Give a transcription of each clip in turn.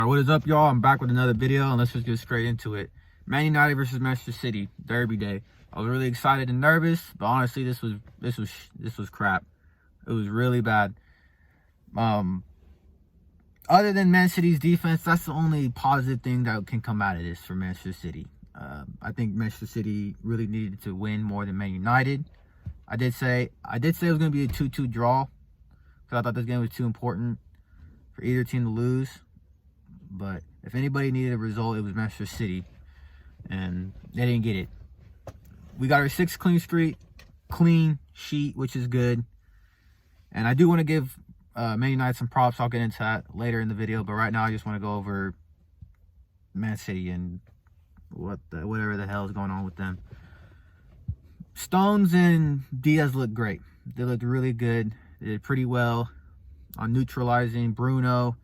What is up, y'all? I'm back with another video, and let's just get straight into it. Man United versus Manchester City, Derby Day. I was really excited and nervous, but honestly, this was crap. It was really bad. Other than Man City's defense, that's the only positive thing that can come out of this for Manchester City. I think Manchester City really needed to win more than Man United. I did say it was going to be a 2-2 draw because I thought this game was too important for either team to lose. But if anybody needed a result, it was Manchester City, and they didn't get it. We got our 6th clean sheet, which is good. And I do want to give Man United some props. I'll get into that later in the video. But right now, I just want to go over Man City and whatever the hell is going on with them. Stones and Diaz looked great. They looked really good. They did pretty well on neutralizing Bruno.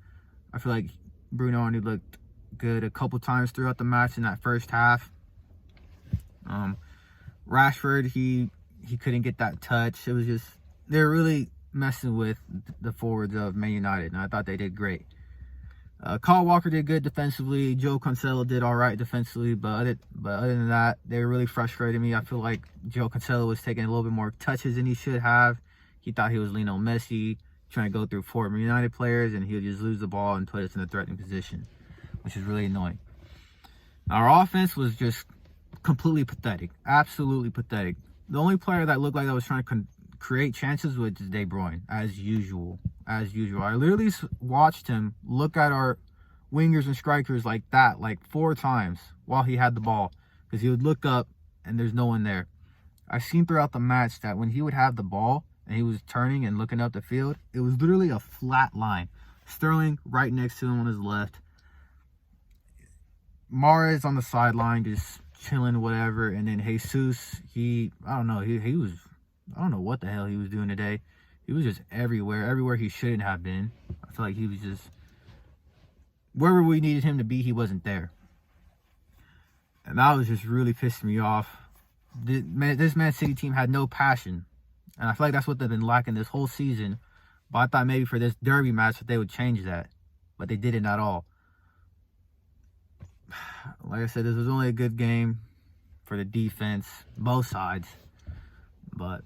I feel like Bruno only looked good a couple times throughout the match in that first half. Rashford, he couldn't get that touch. It was just, they're really messing with the forwards of Man United, and I thought they did great. Kyle Walker did good defensively. Joe Cancelo did all right defensively, but other than that, they were really frustrating me. I feel like Joe Cancelo was taking a little bit more touches than he should have. He thought he was Lionel Messi, trying to go through 4 Man United players, and he would just lose the ball and put us in a threatening position, which is really annoying. Our offense was just completely pathetic, absolutely pathetic. The only player that looked like that was trying to create chances was De Bruyne, as usual. I literally watched him look at our wingers and strikers like that, like 4 times while he had the ball, because he would look up and there's no one there. I've seen throughout the match that when he would have the ball and he was turning and looking up the field, it was literally a flat line. Sterling right next to him on his left. Mahrez on the sideline just chilling, whatever. And then Jesus, I don't know what the hell he was doing today. He was just everywhere he shouldn't have been. I feel like he was just, wherever we needed him to be, he wasn't there. And that was just really pissing me off. This Man City team had no passion. And I feel like that's what they've been lacking this whole season. But I thought maybe for this derby match that they would change that. But they didn't at all. Like I said, this was only a good game for the defense, both sides. But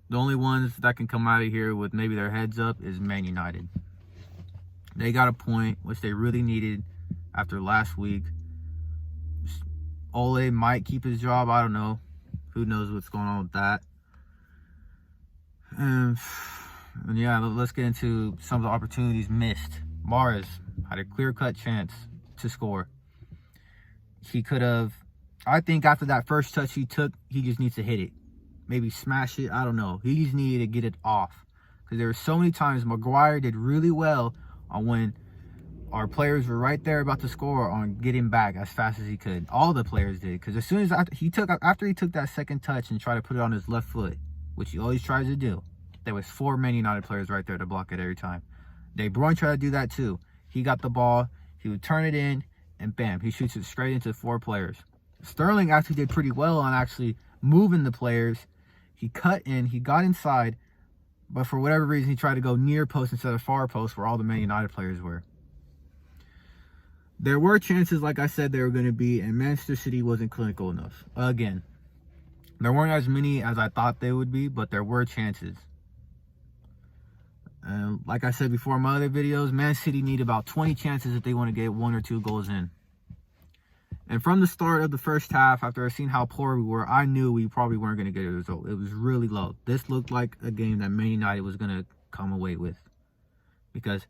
the only ones that can come out of here with maybe their heads up is Man United. They got a point, which they really needed after last week. Ole might keep his job. I don't know. Who knows what's going on with that. And yeah, let's get into some of the opportunities missed. Mahrez had a clear-cut chance to score. He could have, I think after that first touch he took, he just needs to hit it. Maybe smash it. I don't know. He just needed to get it off. Because there were so many times Maguire did really well on when our players were right there about to score on getting back as fast as he could. All the players did. Because as soon as after he took that second touch and tried to put it on his left foot, which he always tries to do, there was 4 Man United players right there to block it every time. De Bruyne tried to do that too. He got the ball, he would turn it in, and bam, he shoots it straight into 4 players. Sterling actually did pretty well on actually moving the players. He cut in, he got inside, but for whatever reason, he tried to go near post instead of far post where all the Man United players were. There were chances, like I said, there were going to be, and Manchester City wasn't clinical enough. Again, there weren't as many as I thought they would be, but there were chances. And like I said before in my other videos, Man City need about 20 chances if they want to get 1 or 2 goals in. And from the start of the first half, after I seen how poor we were, I knew we probably weren't going to get a result. It was really low. This looked like a game that Man United was going to come away with. Because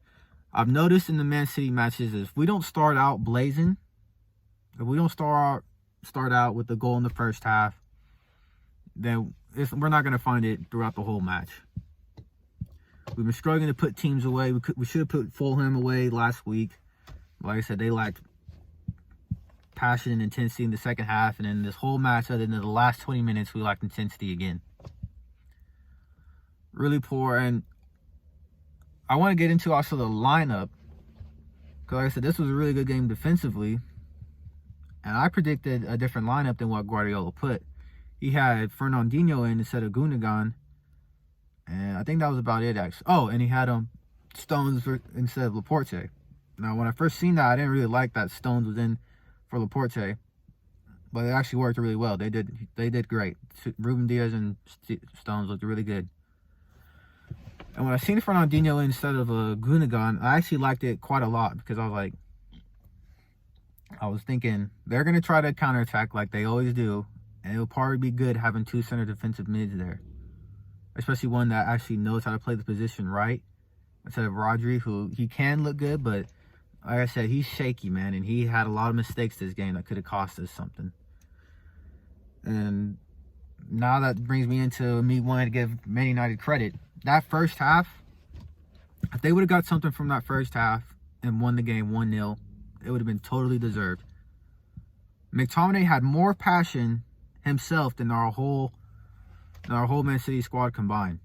I've noticed in the Man City matches, if we don't start out blazing, if we don't start out with the goal in the first half, then we're not going to find it throughout the whole match. We've been struggling to put teams away. We should have put Fulham away last week. Like I said, they lacked passion and intensity in the second half. And in this whole match, other than the last 20 minutes, we lacked intensity again. Really poor. And I want to get into also the lineup. Because like I said, this was a really good game defensively. And I predicted a different lineup than what Guardiola put. He had Fernandinho in instead of Gundogan. And I think that was about it, actually. Oh, and he had Stones instead of Laporte. Now, when I first seen that, I didn't really like that Stones was in for Laporte, but it actually worked really well. They did great. Ruben Diaz and Stones looked really good. And when I seen Fernandinho instead of Gundogan, I actually liked it quite a lot because I was thinking they're going to try to counterattack like they always do, and it'll probably be good having two center defensive mids there, especially one that actually knows how to play the position right instead of Rodri, who he can look good, but like I said, he's shaky, man, and he had a lot of mistakes this game that could have cost us something. And now that brings me into me wanting to give Man United credit. That first half, if they would have got something from that first half and won the game 1-0, it would have been totally deserved. McTominay had more passion himself than our whole Man City squad combined.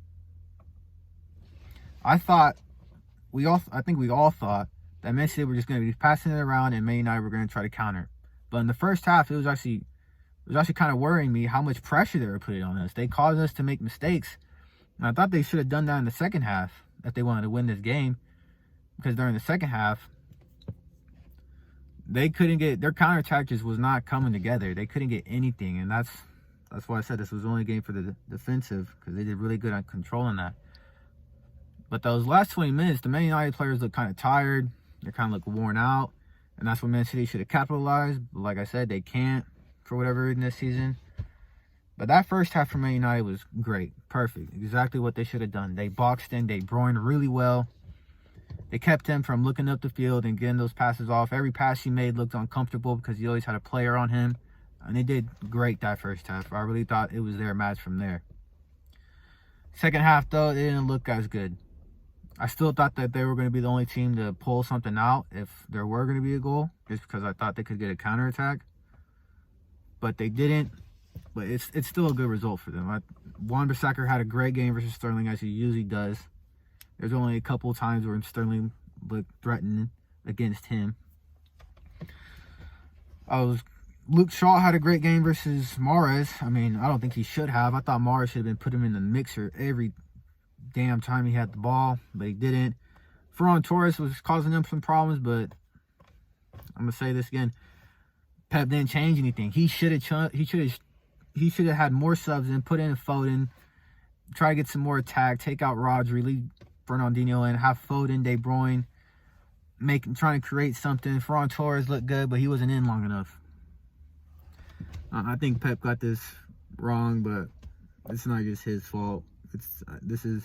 I think we all thought that Man City were just going to be passing it around and Man United were going to try to counter. But in the first half, it was actually kind of worrying me how much pressure they were putting on us. They caused us to make mistakes. And I thought they should have done that in the second half if they wanted to win this game. Because during the second half, they couldn't get, their counterattack just was not coming together. They couldn't get anything. And that's why I said this was only a game for the defensive, because they did really good on controlling that. But those last 20 minutes, the Man United players look kind of tired. They kind of look worn out. And that's what Man City should have capitalized. But like I said, they can't for whatever reason this season. But that first half for Man United was great. Perfect. Exactly what they should have done. They boxed in De Bruyne really well. They kept him from looking up the field and getting those passes off. Every pass he made looked uncomfortable because he always had a player on him. And they did great that first half. I really thought it was their match from there. Second half, though, it didn't look as good. I still thought that they were going to be the only team to pull something out if there were going to be a goal, just because I thought they could get a counterattack. But they didn't. But it's still a good result for them. Wan-Bissaka had a great game versus Sterling, as he usually does. There's only a couple of times where Sterling looked threatening against him. Luke Shaw had a great game versus Mahrez. I mean, I don't think he should have. I thought Mahrez should have been put him in the mixer every damn time he had the ball, but he didn't. Ferran Torres was causing them some problems, but I'm gonna say this again: Pep didn't change anything. He should have had more subs in, put in Foden, try to get some more attack, take out Rodri, leave Fernandinho in, have Foden, De Bruyne, trying to create something. Ferran Torres looked good, but he wasn't in long enough. I think Pep got this wrong, but it's not just his fault. This is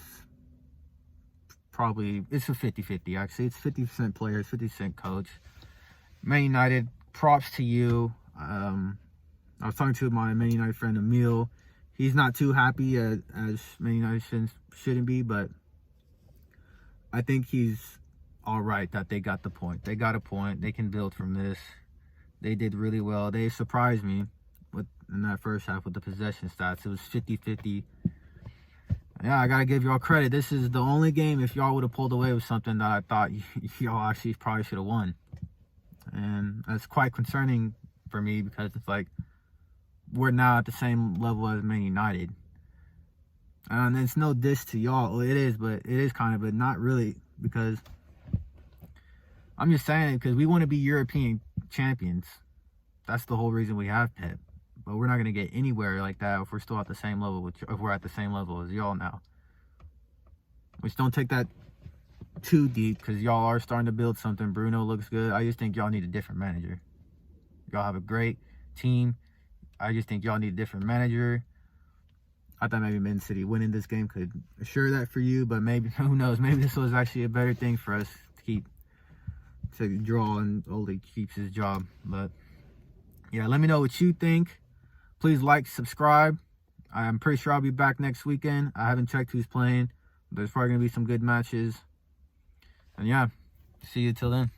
probably, it's a 50-50 actually. It's 50% players, 50% coach. Man United, props to you. I was talking to my Man United friend Emil. He's not too happy as Man United shouldn't be, but I think he's all right that they got the point. They got a point. They can build from this. They did really well. They surprised me in that first half with the possession stats. It was 50-50. Yeah, I got to give y'all credit. This is the only game, if y'all would have pulled away with something, that I thought y'all actually probably should have won. And that's quite concerning for me, because it's like we're now at the same level as Man United. And it's no diss to y'all. Well, it is, but it is kind of, but not really, because I'm just saying it because we want to be European champions. That's the whole reason we have Pep. But we're not going to get anywhere like that if we're still at the same level, if we're at the same level as y'all now. Which, don't take that too deep, because y'all are starting to build something. Bruno looks good. I just think y'all need a different manager. Y'all have a great team. I just think y'all need a different manager. I thought maybe Man City winning this game could assure that for you, but maybe, who knows, maybe this was actually a better thing for us to draw, and Ole keeps his job. But yeah, let me know what you think. Please like, subscribe. I'm pretty sure I'll be back next weekend. I haven't checked who's playing. There's probably going to be some good matches. And yeah, see you till then.